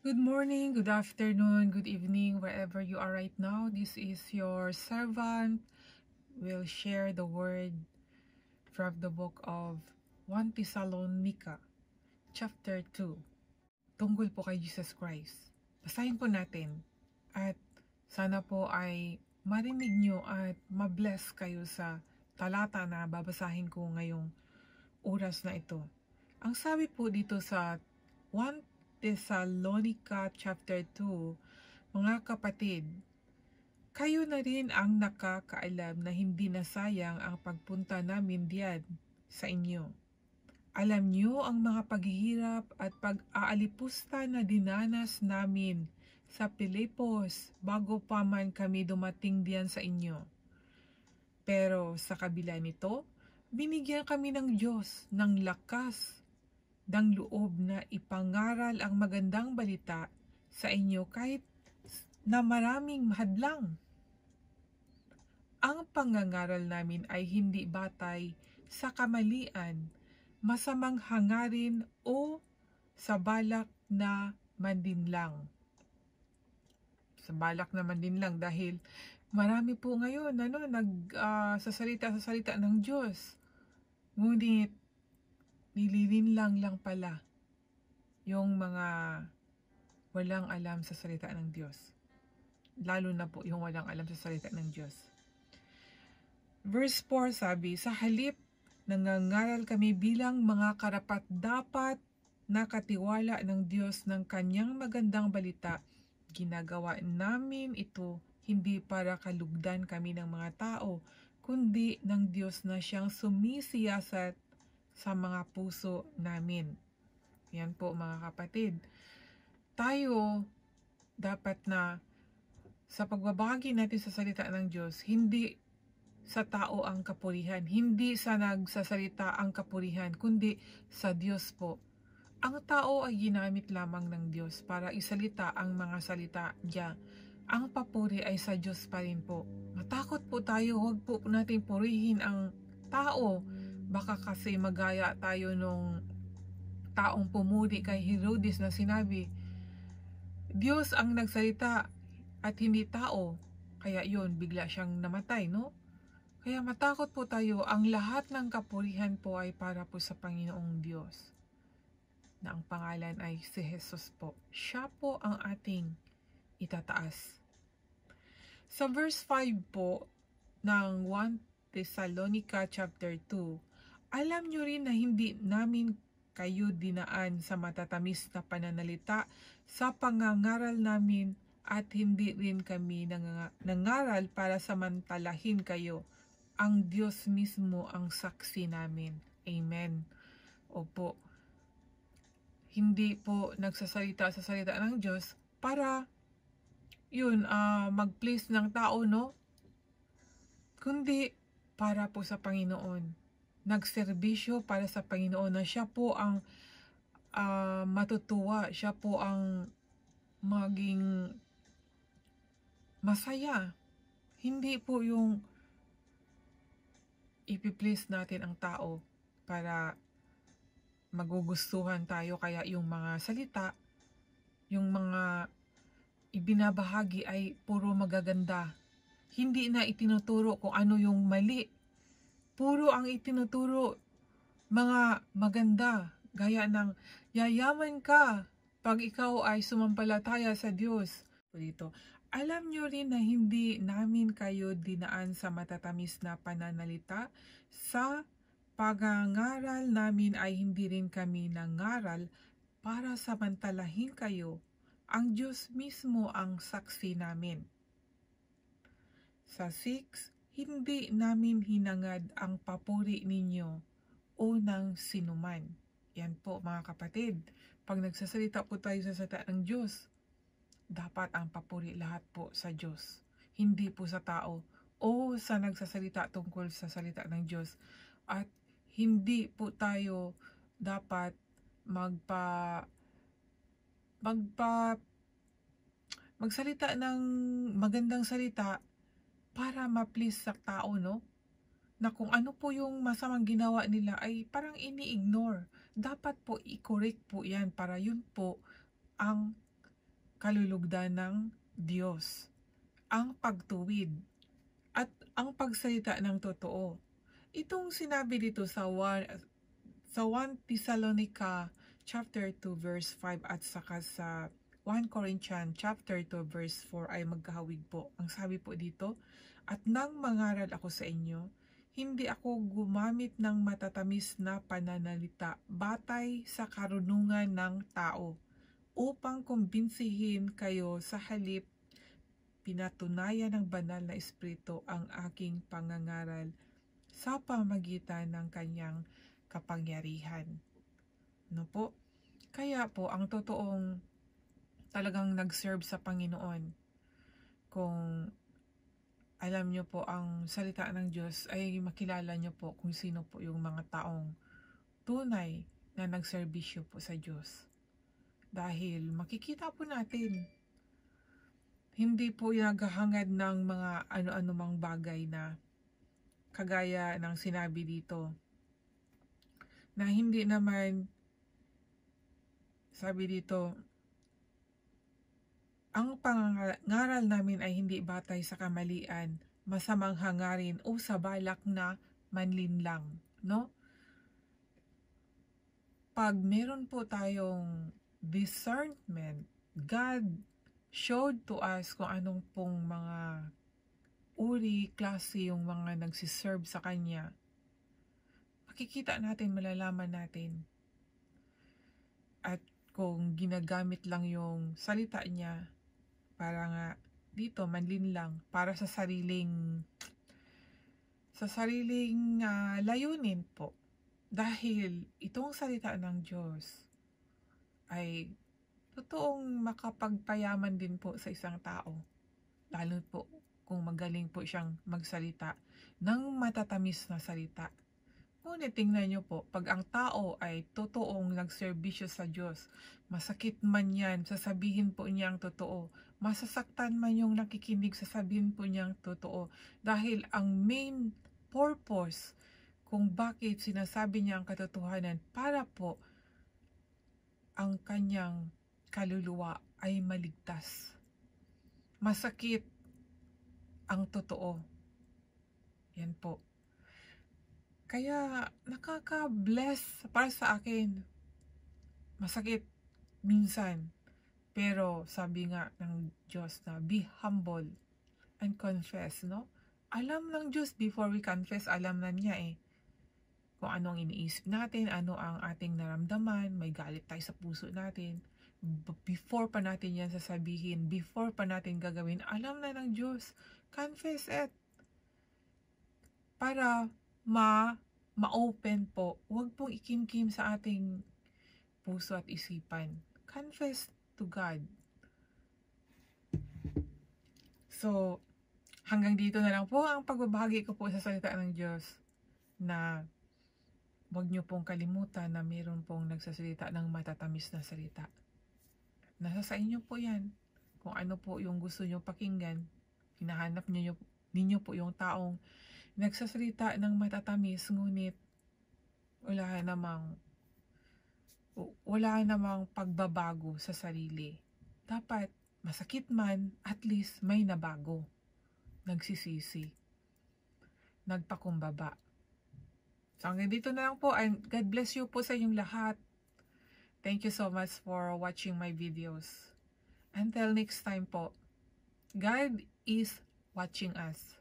Good morning, good afternoon, good evening, wherever you are right now. This is your servant. Will share the word from the book of 1 Thessalonica, chapter 2. Tungkol po kay Jesus Christ. Basahin po natin at sana po ay marinig nyo at mabless kayo sa talata na babasahin ko ngayong oras na ito. Ang sabi po dito sa 1 Thessalonica chapter 2, mga kapatid, kayo na rin ang nakakaalam na hindi nasayang ang pagpunta namin diyan sa inyo. Alam niyo ang mga paghihirap at pag-aalipusta na dinanas namin sa Pilipos bago pa man kami dumating diyan sa inyo. Pero sa kabila nito, binigyan kami ng Diyos ng lakas ng loob na ipangaral ang magandang balita sa inyo kahit na maraming hadlang. Ang pangangaral namin ay hindi batay sa kamalian, masamang hangarin o sa balak na mandinlang. Sa balak na mandinlang dahil marami po ngayon nagsasalita ng Diyos. Ngunit nililinlang lang pala yung mga walang alam sa salita ng Diyos. Lalo na po yung walang alam sa salita ng Diyos. Verse 4 sabi, sa halip nangangaral kami bilang mga karapat-dapat na katiwala ng Diyos ng kanyang magandang balita. Ginagawa namin ito hindi para kalugdan kami ng mga tao, kundi ng Diyos na siyang sumisiyasat sa mga puso namin. Yan po mga kapatid. Tayo dapat na sa pagbabahagi natin sa salita ng Diyos, hindi sa tao ang kapurihan, hindi sa nagsasalita ang kapurihan, kundi sa Diyos po. Ang tao ay ginamit lamang ng Diyos para isalita ang mga salita niya. Ang papuri ay sa Diyos pa rin po. Matakot po tayo, huwag po natin purihin ang tao. Baka kasi magaya tayo nung taong pumuri kay Herodes na sinabi, Diyos ang nagsalita at hindi tao. Kaya yun, bigla siyang namatay, no? Kaya matakot po tayo, ang lahat ng kapurihan po ay para po sa Panginoong Diyos. Na ang pangalan ay si Jesus po. Siya po ang ating itataas. Sa verse 5 po ng 1 Thessalonica chapter 2, alam nyo rin na hindi namin kayo dinaan sa matatamis na pananalita sa pangangaral namin at hindi rin kami nangaral para samantalahin kayo. Ang Diyos mismo ang saksi namin. Amen. Opo. Hindi po nagsasalita sa salita ng Diyos para mag-please ng tao, no? Kundi para po sa Panginoon. Nagserbisyo para sa Panginoon na siya po ang matutuwa, siya po ang maging masaya. Hindi po yung ipiplease natin ang tao para magugustuhan tayo, kaya yung mga salita, yung mga ibinabahagi ay puro magaganda. Hindi na itinuturo kung ano yung mali. Puro ang itinuturo mga maganda, gaya ng yayaman ka pag ikaw ay sumampalataya sa Diyos. Dito, alam nyo rin na hindi namin kayo dinaan sa matatamis na pananalita. Sa pagangaral namin ay hindi rin kami nangaral para samantalahin kayo. Ang Diyos mismo ang saksi namin. Sa 6, hindi namin hinangad ang papuri ninyo o ng sinuman. Yan po mga kapatid. Pag nagsasalita po tayo sa salita ng Diyos, dapat ang papuri lahat po sa Diyos. Hindi po sa tao o sa nagsasalita tungkol sa salita ng Diyos. At hindi po tayo dapat magsalita ng magandang salita para ma-please sa tao, no? Na kung ano po yung masamang ginawa nila ay parang ini-ignore. Dapat po i-correct po yan para yun po ang kalulugdan ng Diyos, ang pagtuwid, at ang pagsalita ng totoo. Itong sinabi dito sa 1 Thessalonica chapter 2 verse 5 at saka sa 1 Corinthians chapter 2 verse 4 ay magkahawig po. Ang sabi po dito, at nang mangaral ako sa inyo, hindi ako gumamit ng matatamis na pananalita batay sa karunungan ng tao, upang kumbinsihin kayo. Sa halip, pinatunayan ng banal na espiritu ang aking pangangaral sa pamagitan ng kanyang kapangyarihan. No po? Kaya po, ang totoong talagang nag-serve sa Panginoon, kung alam nyo po ang salita ng Diyos, ay makilala nyo po kung sino po yung mga taong tunay na nagserbisyo po sa Diyos. Dahil makikita po natin, hindi po naghahangad ng mga ano-ano mang bagay na kagaya ng sinabi dito, na hindi naman, sabi dito, ang pangangaral namin ay hindi batay sa kamalian, masamang hangarin o sa balak na manlinlang, no? Pag meron po tayong discernment, God showed to us kung anong pong mga uri, klase yung mga nagsiserve sa Kanya. Makikita natin, malalaman natin. At kung ginagamit lang yung salita niya, para nga dito, manlinlang, para sa sariling layunin po. Dahil itong salita ng Diyos ay totoong makapagpayaman din po sa isang tao. Lalo po kung magaling po siyang magsalita ng matatamis na salita. Ngunit tingnan nyo po, pag ang tao ay totoong nagserbisyo sa Diyos, masakit man yan, sasabihin po niyang totoo. Masasaktan man yung nakikinig, sasabihin po niyang totoo. Dahil ang main purpose kung bakit sinasabi niya ang katotohanan, para po ang kanyang kaluluwa ay maligtas. Masakit ang totoo. Yan po. Kaya nakaka-bless para sa akin. Masakit minsan. Pero sabi nga ng Diyos na be humble and confess, no? Alam ng Diyos before we confess, alam na niya kung anong iniisip natin, ano ang ating naramdaman, may galit tayo sa puso natin. Before pa natin yan sasabihin, before pa natin gagawin, alam na ng Diyos. Confess it. Para ma-open po, huwag pong ikimkim sa ating puso at isipan. Confess to God. So, hanggang dito na lang po ang pagbabahagi ko po sa salita ng Diyos, na huwag nyo pong kalimutan na mayroon pong nagsasalita ng matatamis na salita. Nasa sa inyo po yan. Kung ano po yung gusto nyo pakinggan, hinahanap ninyo po yung taong nagsasalita ng matatamis, ngunit wala namang pagbabago sa sarili. Dapat masakit man, at least may nabago. Nagsisisi. Nagpakumbaba. So hanggang dito na lang po, and God bless you po sa inyong lahat. Thank you so much for watching my videos. Until next time po, God is watching us.